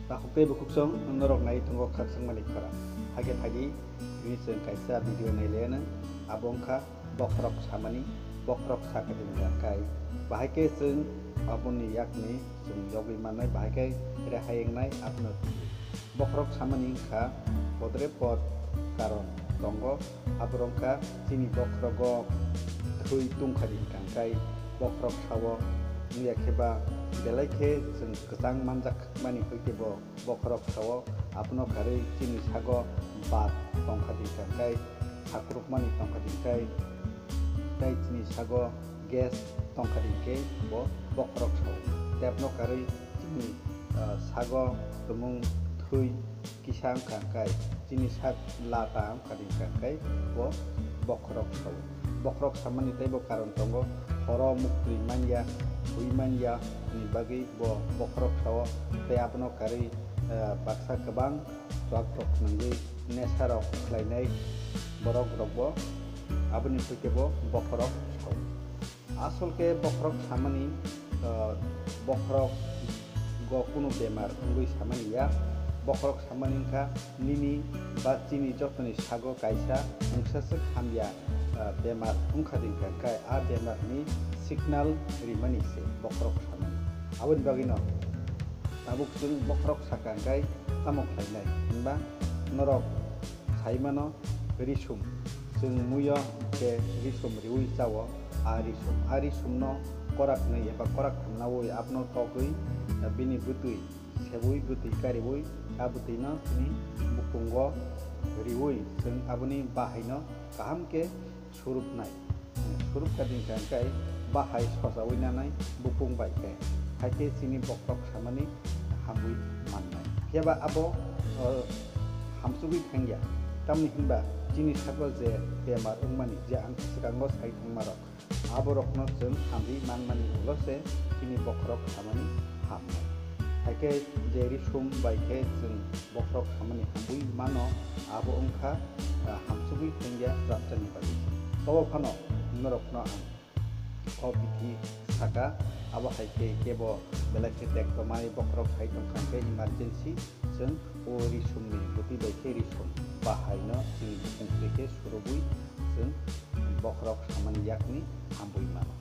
Tahukay bukuksong norok nai tunggu kaksang malik kara. Hage pagi ini seng kaisa video nai lena abongka bokrok samani bokrok sakadin yakai. Bahake seng aboni yakni seng yogi manai bahake rehayeng nai abno. Bokrok samani ka podre pod karon tonggo abrongka sini bokrogo thui tungkadin kangkai bokrok sawo yakeba belai ke जों गोजां मानजाक मानि फैकेबो बखरक सावो आपनो घरै चिनि सागो बात तंखादि थाखाय साकुरुक मानि तंखादि थाखाय ताई चिनि सागो गेस तंखादि के बो बखरक सावो तेपनो घरै चिनि सागो तुमुं थुई किसां खांखाय चिनि साग लाता खादि खांखाय बो बखरक सावो बखरक सामानि तैबो कारण तंगो हरो मुक्ति मानिया huiman ya ni bagi bo bokrok sawo te apno kari baksa kebang tuak tok nanggi nesarok lainai borok rokbo abni pukebo bokrok sawo asol ke bokrok samani bokrok go kuno bemar ungui samani ya bokrok samani ka nini ba chini jotoni sago kaisa ungsasek hamya bemar ungkhadin ka kai a bemar ni signal rimani se bokrok samani abun bagino tabuk jung bokrok sakangkai tamok lainai hingba norok saimano risum jung muyo ke risum riui jawo arisum no korak nei eba korak nawoi apno togui bini butui sebui butui karibui abutui no ni bukungo riui jung abuni bahaino kaham ke surup nai surup kadin kangkai bahai sosawai nanai bupung baik ke hake sini bokrok samani hamui mannai kiaba abo hamsugi khangya tamni hinba jini sago je bemar ungmani je ang sikango sai thangmarok aborokno जों hamri manmani lose sini bokrok samani hamnai hake je risum baike जों bokrok samani hamui mano abo ungkha hamsugi khangya rapchani bagi tawo phano norokno ang kopiti saka abo haike kebo belake tek tomai bokrok hai tongkangke emergency जों o risumni buti baike risum bahaino sini bukungke surubui जों bokrok samani yakni ambui mano